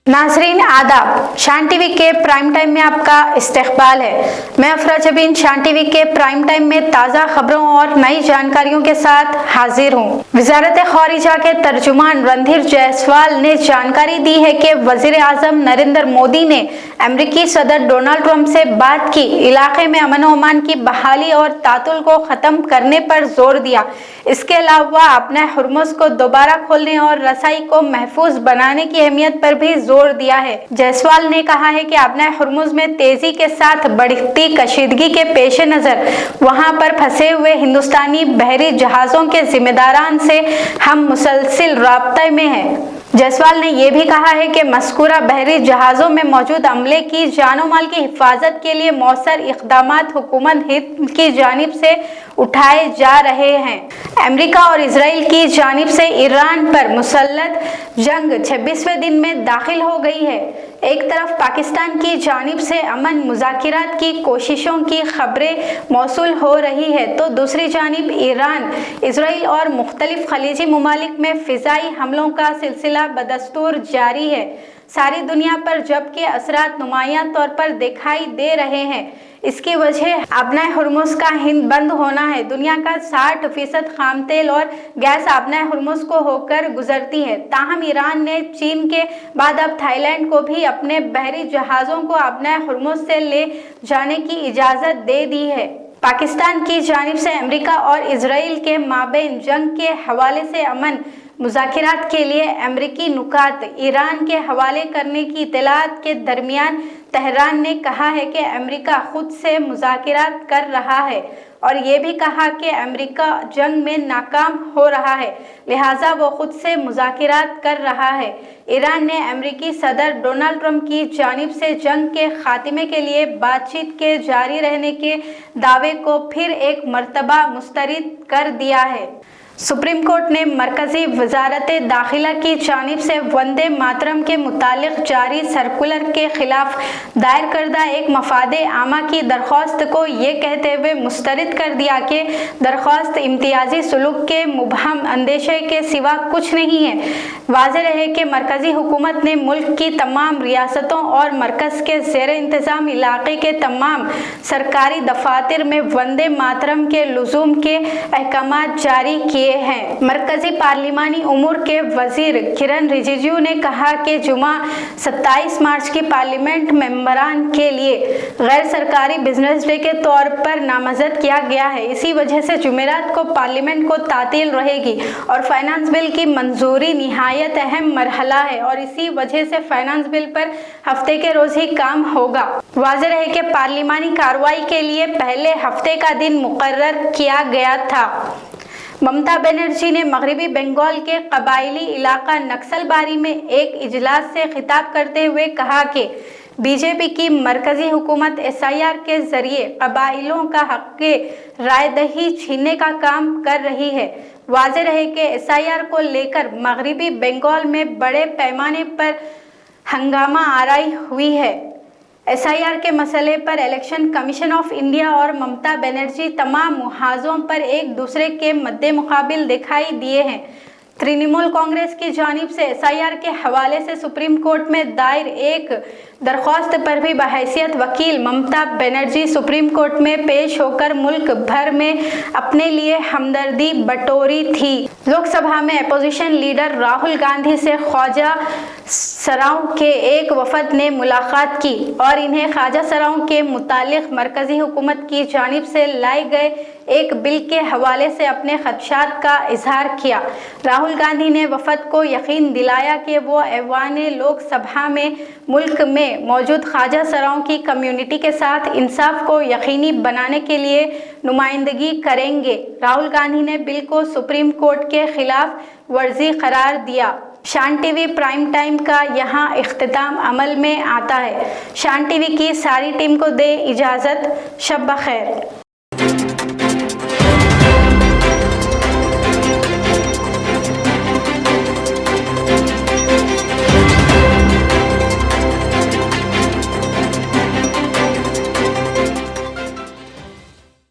नाज़रीन आदाब, शान टीवी के प्राइम टाइम में आपका इस्तकबाल है। मैं अफरा जबीन शान टीवी के प्राइम टाइम में ताज़ा खबरों और नई जानकारियों के साथ हाजिर हूँ। वज़ारत ख़ारिजा के तर्जुमान रणधीर जायसवाल ने जानकारी दी है कि वज़ीर आज़म नरेंद्र मोदी ने अमेरिकी सदर डोनाल्ड ट्रंप से बात की, इलाके में अमन व अमान की बहाली और तातुल को ख़त्म करने पर जोर दिया। इसके अलावा अपने हुर्मुज़ को दोबारा खोलने और रसाई को महफूज बनाने की अहमियत पर भी जोर दिया है। जायसवाल ने कहा है कि अपने हुर्मुज़ में तेजी के साथ बढ़ती कशीदगी के पेश नज़र वहां पर फंसे हुए हिंदुस्तानी बहरी जहाज़ों के जिम्मेदारान से हम मुसलसिल राब्ते में हैं। जायसवाल ने यह भी कहा है कि मज़कूरा बहरी जहाज़ों में मौजूद अमले की जानो माल की हिफाजत के लिए मौसर इक़दामात हुकूमत हिंद की जानिब से उठाए जा रहे हैं। अमेरिका और इजराइल की जानिब से ईरान पर मुसल्लत जंग 26वें दिन में दाखिल हो गई है। एक तरफ पाकिस्तान की जानिब से अमन मुज़ाकिरात की कोशिशों की खबरें मौसूल हो रही है, तो दूसरी जानिब ईरान, इजराइल और मुख्तलिफ खलीजी ममालिक में फ़िज़ाई हमलों का सिलसिला बदस्तूर जारी है। सारी दुनिया पर जबकि असरात नुमायां तौर पर दिखाई दे रहे हैं। इसकी वजह अपना हुर्मुज़ का हिंद बंद होना है। दुनिया का 60% खाम तेल और गैस अपना हुर्मुज़ को होकर गुजरती है। ताहम ईरान ने चीन के बाद अब थाईलैंड को भी अपने बहरी जहाज़ों को अपना हुर्मुज़ से ले जाने की इजाज़त दे दी है। पाकिस्तान की जानिब से अमेरिका और इजराइल के माबैन जंग के हवाले से अमन मुज़ाकिरात के लिए अमेरिकी नुकात ईरान के हवाले करने की इत्तलात के दरमियान तेहरान ने कहा है कि अमेरिका खुद से मुज़ाकिरात कर रहा है और ये भी कहा कि अमेरिका जंग में नाकाम हो रहा है, लिहाजा वो खुद से मुज़ाकिरात कर रहा है। ईरान ने अमेरिकी सदर डोनाल्ड ट्रंप की जानिब से जंग के खात्मे के लिए बातचीत के जारी रहने के दावे को फिर एक मरतबा मुस्तरद कर दिया है। सुप्रीम कोर्ट ने मरकजी वजारत दाखिला की जानिब से वंदे मातरम के मुतालिक जारी सर्कुलर के खिलाफ दायर करदा एक मफादे आमा की दरख्वास्त को ये कहते हुए मुस्तरद कर दिया कि दरख्वास्त इम्तियाजी सुलूक के मुबहम अंदेशे के सिवा कुछ नहीं है। वाज़ेह है कि मरकजी हुकूमत ने मुल्क की तमाम रियासतों और मरकज़ के ज़ेर इंतज़ाम इलाके के तमाम सरकारी दफातर में वंदे मातरम के लुज़ूम के अहकामात जारी किए हैं। मरकजी पार्लिमानी उमूर के वजीर किरण रिजिजू ने कहा कि जुमा 27 मार्च की पार्लियामेंट मेंबरान के लिए गैर सरकारी बिजनेस डे के तौर पर नामजद किया गया है। इसी वजह से जुमेरात को पार्लियामेंट को तातील रहेगी और फाइनेंस बिल की मंजूरी निहायत अहम मरहला है और इसी वजह से फाइनेंस बिल पर हफ्ते के रोज ही काम होगा। वाज़ेह है कि पार्लिमानी कार्रवाई के लिए पहले हफ्ते का दिन मुकर्रर किया गया था। ममता बनर्जी ने मगरबी बंगाल के कबायली इलाका नक्सलबारी में एक इजलास से खिताब करते हुए कहा कि बीजेपी की मरकजी हुकूमत SIR के जरिए कबाइलों का हक के रायदही छीनने का काम कर रही है। वाज़ेह है कि SIR को लेकर मगरबी बंगाल में बड़े पैमाने पर हंगामा आराई हुई है। SIR के मसले पर इलेक्शन कमीशन ऑफ इंडिया और ममता बनर्जी तमाम मुहाज़ों पर एक दूसरे के मद्दे मुकाबिल दिखाई दिए हैं। तृणमूल कांग्रेस की जानिब से SIR के हवाले से सुप्रीम कोर्ट में दायर एक दरख्वास्त पर भी बहैसियत वकील ममता बनर्जी सुप्रीम कोर्ट में पेश होकर मुल्क भर में अपने लिए हमदर्दी बटोरी थी। लोकसभा में अपोजिशन लीडर राहुल गांधी से ख्वाजा सराओं के एक वफद ने मुलाकात की और इन्हें ख्वाजा सराओं के मुतालिक मरकजी हुकूमत की जानिब से लाए गए एक बिल के हवाले से अपने खदशात का इजहार किया। राहुल गांधी ने वफद को यकीन दिलाया कि वो ऐवाने लोकसभा में मुल्क में मौजूद ख्वाजा सराओं की कम्युनिटी के साथ इंसाफ को यकीनी बनाने के लिए नुमाइंदगी करेंगे। राहुल गांधी ने बिल को सुप्रीम कोर्ट के खिलाफ वर्जी करार दिया। शान टीवी प्राइम टाइम का यहाँ इख्तिताम अमल में आता है। शान टीवी की सारी टीम को दे इजाज़त। शब बखैर।